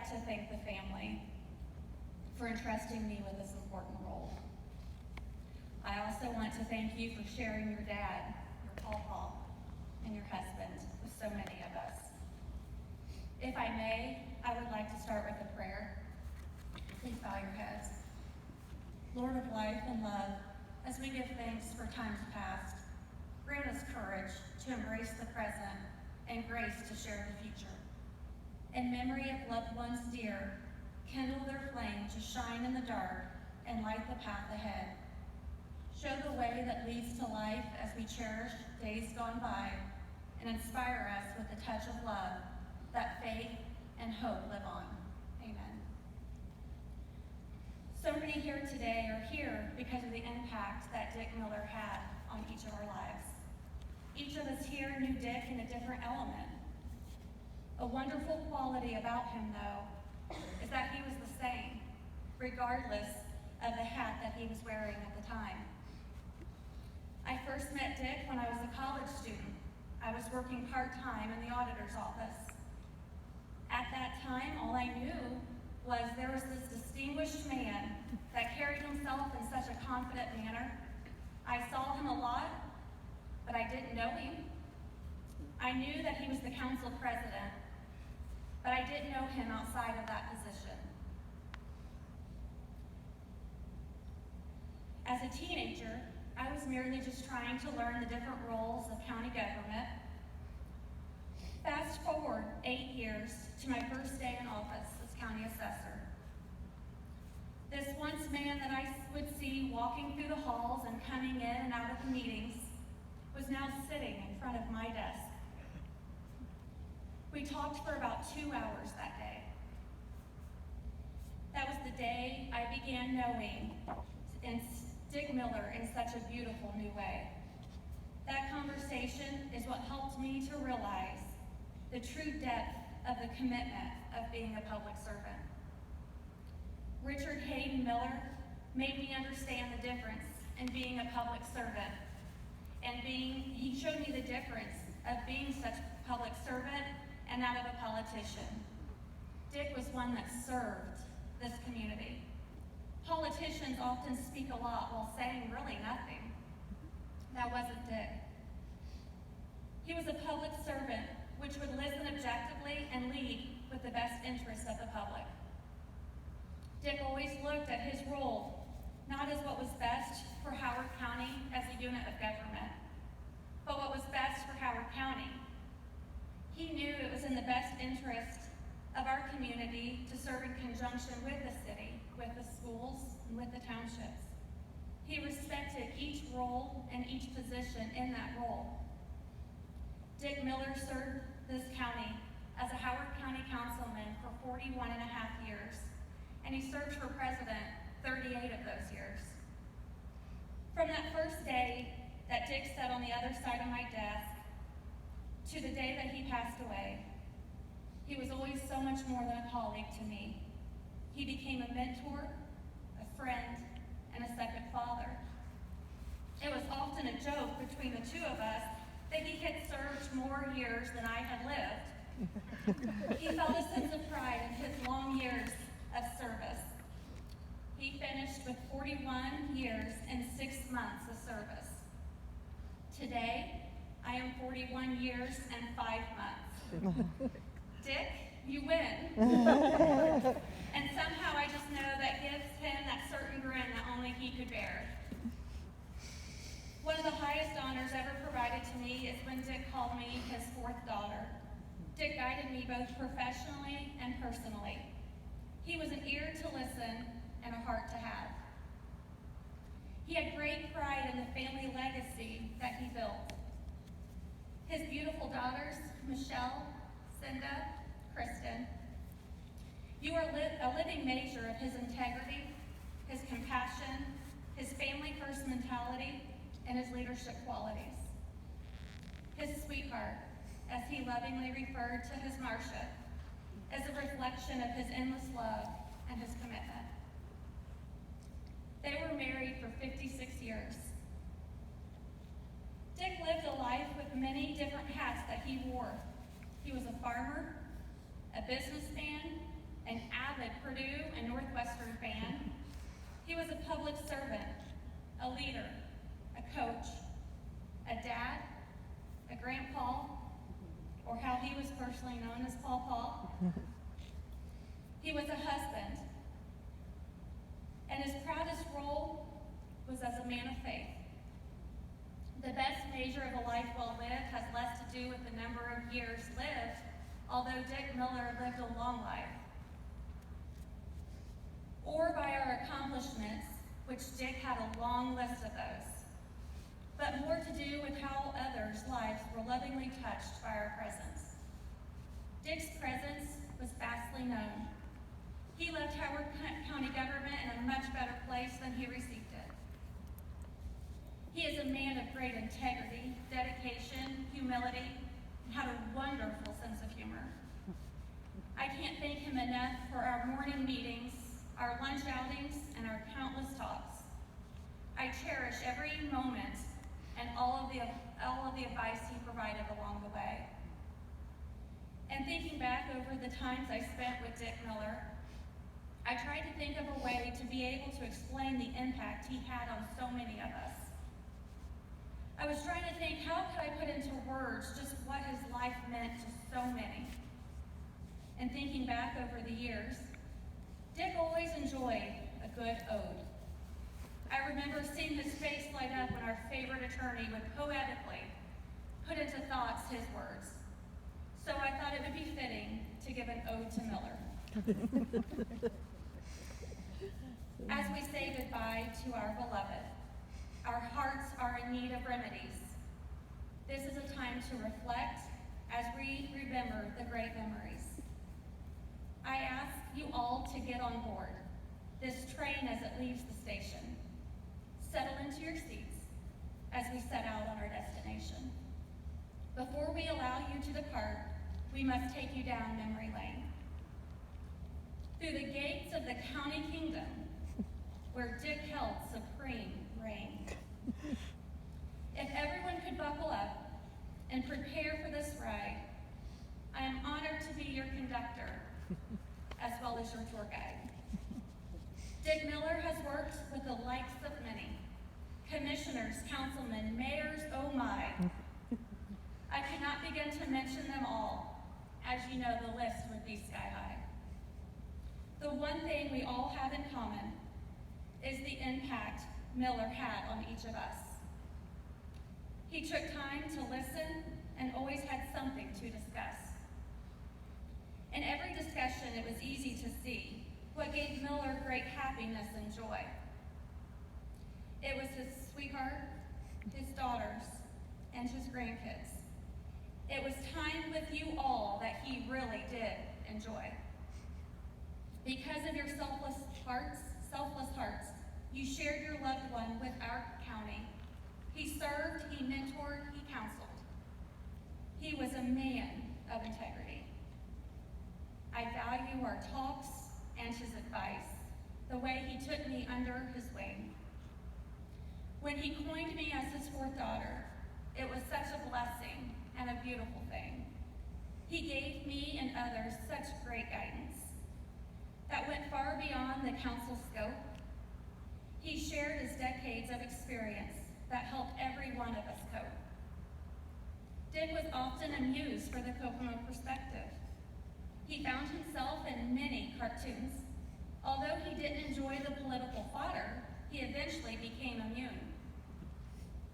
like to thank the family for entrusting me with this important role. I also want to thank you for sharing your dad, your pawpaw, and your husband with so many of us. If I may, I would like to start with a prayer. Please bow your heads. Lord of life and love, as we give thanks for times past, grant us courage to embrace the present and grace to share the future. In memory of loved ones dear, kindle their flame to shine in the dark and light the path ahead. Show the way that leads to life as we cherish days gone by, and inspire us with a touch of love that faith and hope live on. Amen. So many here today are here because of the impact that Dick Miller had on each of our lives. Each of us here knew Dick in a different element. A wonderful quality about him, though, is that he was the same, regardless of the hat that he was wearing at the time. I first met Dick when I was a college student. I was working part-time in the auditor's office. At that time, all I knew was there was this distinguished man that carried himself in such a confident manner. I saw him a lot, but I didn't know him. I knew that he was the council president, but I didn't know him outside of that position. As a teenager, I was merely just trying to learn the different roles of county government. Fast forward 8 years to my first day in office as county assessor. This once man that I would see walking through the halls and coming in and out of the meetings was now sitting in front of my desk. We talked for about 2 hours that day. That was the day I began knowing Dick Miller in such a beautiful new way. That conversation is what helped me to realize the true depth of the commitment of being a public servant. Richard Hayden Miller made me understand the difference in being a public servant, and he showed me the difference of being such a public servant and that of a politician. Dick was one that served this community. Politicians often speak a lot while saying really nothing. That wasn't Dick. He was a public servant which would listen objectively and lead with the best interests of the public. Dick always looked at his role not as what was best for Howard County as a unit of government, but what was best for Howard County. He knew it was in the best interest of our community to serve in conjunction with the city, with the schools, and with the townships. He respected each role and each position in that role. Dick Miller served this county as a Howard County councilman for 41 and a half years, and he served for president 38 of those years. From that first day that Dick sat on the other side of my desk to the day that he passed away, he was always so much more than a colleague to me. He became a mentor, a friend, and a second father. It was often a joke between the two of us that he had served more years than I had lived. He felt a sense of pride in his long years of service. He finished with 41 years and 6 months of service. Today, I am 41 years and 5 months. Dick, you win. And somehow I just know that gives him that certain grin that only he could bear. One of the highest honors ever provided to me is when Dick called me his 4th daughter. Dick guided me both professionally and personally. He was an ear to listen and a heart to have. He had great pride in the family legacy that he built. His beautiful daughters, Michelle, Cinda, Kristen. You are a living measure of his integrity, his compassion, his family-first mentality, and his leadership qualities. His sweetheart, as he lovingly referred to his Marcia, is a reflection of his endless love and his commitment. They were married for 56 years. Dick lived a life with many different hats that he wore. He was a farmer, a businessman, an avid Purdue and Northwestern fan. He was a public servant, a leader, a coach, a dad, a grandpa, or how he was personally known as Paw Paw. He was a husband, and his proudest role was as a man of faith. The best measure of a life well lived has less to do with the number of years lived, although Dick Miller lived a long life, or by our accomplishments, which Dick had a long list of those, but more to do with how others' lives were lovingly touched by our presence. Dick's presence was vastly known. He left Howard County government in a much better place than he received it. He is a man of great integrity, dedication, humility, and had a wonderful sense of humor. I can't thank him enough for our morning meetings, our lunch outings, and our countless talks. I cherish every moment and all of the advice he provided along the way. And thinking back over the times I spent with Dick Miller, I tried to think of a way to be able to explain the impact he had on so many of us. I was trying to think, how could I put into words just what his life meant to so many? And thinking back over the years, Dick always enjoyed a good ode. I remember seeing his face light up when our favorite attorney would poetically put into thoughts his words. So I thought it would be fitting to give an ode to Miller. As we say goodbye to our beloved, our hearts are in need of remedies. This is a time to reflect as we remember the great memories. I ask you all to get on board this train as it leaves the station. Settle into your seats as we set out on our destination. Before we allow you to depart, we must take you down memory lane. Through the gates of the county kingdom, where Dick held supreme reign. If everyone could buckle up and prepare for this ride, I am honored to be your conductor, as well as your tour guide. Dick Miller has worked with the likes of many, commissioners, councilmen, mayors, oh my. I could not begin to mention them all. As you know, the list would be sky high. The one thing we all have in common is the impact Miller had on each of us. He took time to listen and always had something to discuss. In every discussion, it was easy to see what gave Miller great happiness and joy. It was his sweetheart, his daughters, and his grandkids. It was time with you all that he really did enjoy. Because of your selfless hearts, you shared your loved one with our county. He served, he mentored, he counseled. He was a man of integrity. I value our talks and his advice, the way he took me under his wing. When he coined me as his fourth daughter, it was such a blessing and a beautiful thing. He gave me and others such great guidance that went far beyond the council scope. He shared his decades of experience that helped every one of us cope. Dick was often amused for the Kokomo perspective. He found himself in many cartoons. Although he didn't enjoy the political fodder, he eventually became immune.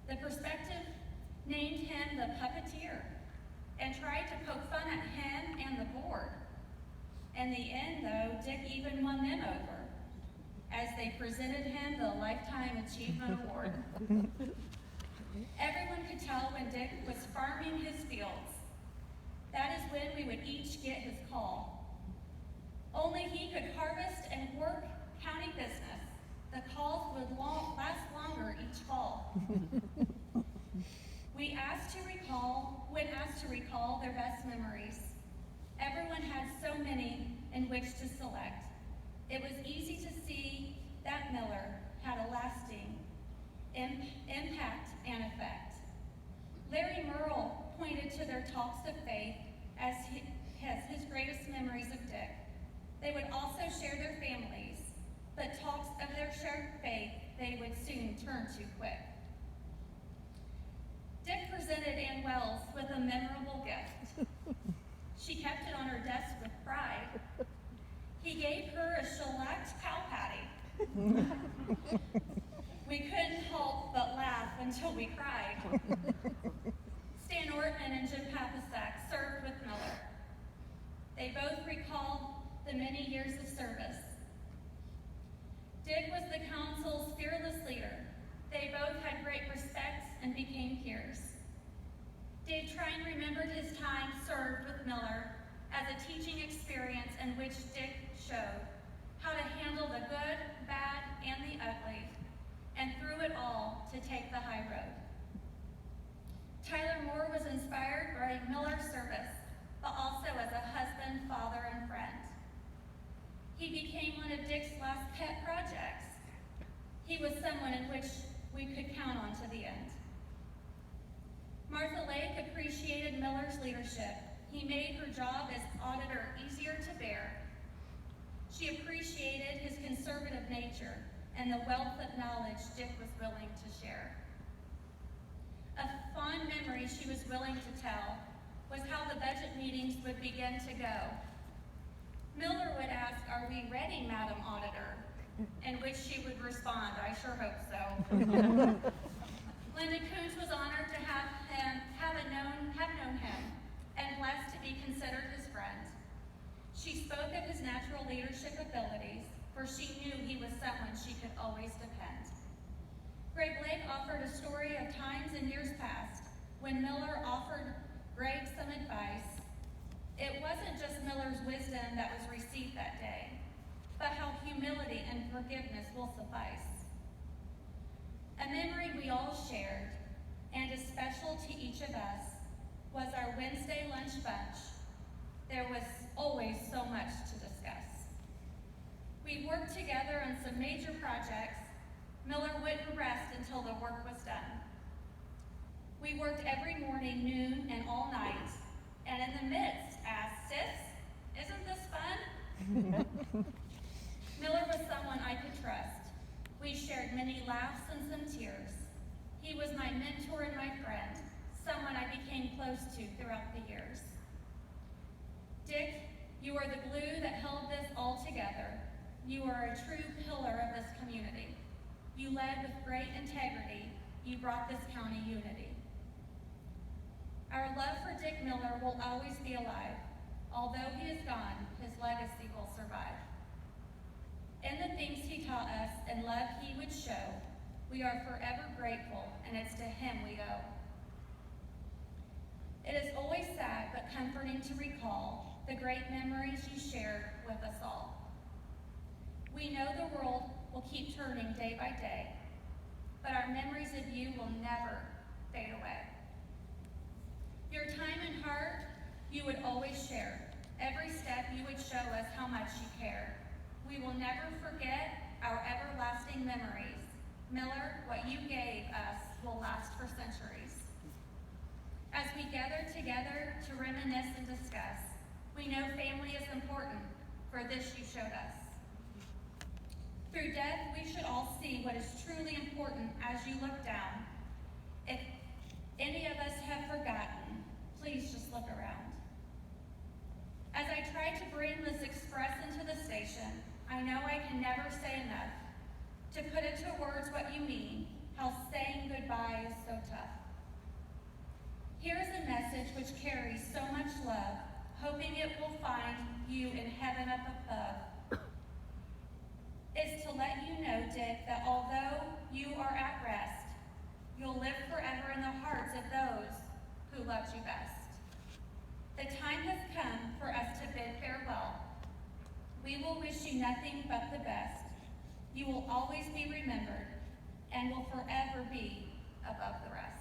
The perspective named him the puppeteer and tried to poke fun at him and the board. In the end, though, Dick even won them over as they presented him the Lifetime Achievement Award. Everyone could tell when Dick was farming his fields. That is when we would each get his call. Only he could harvest and work county business. The calls would last longer each fall. When asked to recall their best memories, everyone had so many in which to select. It was easy to see that Miller had a lasting impact and effect. Larry Merle pointed to their talks of faith as his greatest memories of Dick. They would also share their families, but talks of their shared faith they would soon turn to quick. Dick presented Ann Wells with a memorable gift. She kept it on her desk with pride. He gave her a shellacked cow patty. We couldn't help but laugh until we cried. Stan Ortman and Jim Papasak served with Miller. They both recalled the many years of service. Dick was the council's fearless leader. They both had great respect and became peers. Dave Trine remembered his time served with Miller as a teaching experience in which Dick showed how to handle the good, bad, and the ugly, and through it all, to take the high road. Tyler Moore was inspired by Miller's service, but also as a husband, father, and friend. He became one of Dick's last pet projects. He was someone in which we could count on to the end. Martha Lake appreciated Miller's leadership. He made her job as auditor easier to bear. She appreciated his conservative nature and the wealth of knowledge Dick was willing to share. A fond memory she was willing to tell was how the budget meetings would begin to go. Miller would ask, "Are we ready, Madam Auditor?" In which she would respond, "I sure hope so." Linda Coons was honored to have known him and blessed to be considered his friend. She spoke of his natural leadership abilities, for she knew he was someone she could always depend. Greg Blake offered a story of times in years past when Miller offered Greg some advice. It wasn't just Miller's wisdom that was received that day, but how humility and forgiveness will suffice. A memory we all shared, and is special to each of us, was our Wednesday lunch bunch. There was always so much to discuss. We worked together on some major projects. Miller wouldn't rest until the work was done. We worked every morning, noon, and all night, and in the midst asked, "Sis, isn't this fun?" Miller was someone I could trust. We shared many laughs and some tears. He was my mentor and my friend, someone I became close to throughout the years. Dick, you are the glue that held this all together. You are a true pillar of this community. You led with great integrity. You brought this county unity. Our love for Dick Miller will always be alive. Although he is gone, his legacy will survive. In the things he taught us and love he would show, we are forever grateful, and it's to him we owe. It is always sad but comforting to recall the great memories you shared with us all. We know the world will keep turning day by day, but our memories of you will never fade away. Your time and heart you would always share. Every step you would show us how much you care. We will never forget our everlasting memories. Miller, what you gave us will last for centuries. As we gather together to reminisce and discuss, we know family is important, for this you showed us. Through death, we should all see what is truly important as you look down. If any of us have forgotten, please just look around. As I try to bring this express into the station, I know I can never say enough to put into words what you mean, how saying goodbye is so tough. Here is a message which carries so much love, hoping it will find you in heaven up above. It's to let you know, Dick, that although you are at rest, you'll live forever in the hearts of those who loved you best. The time has come for us to bid farewell. We will wish you nothing but the best. You will always be remembered and will forever be above the rest.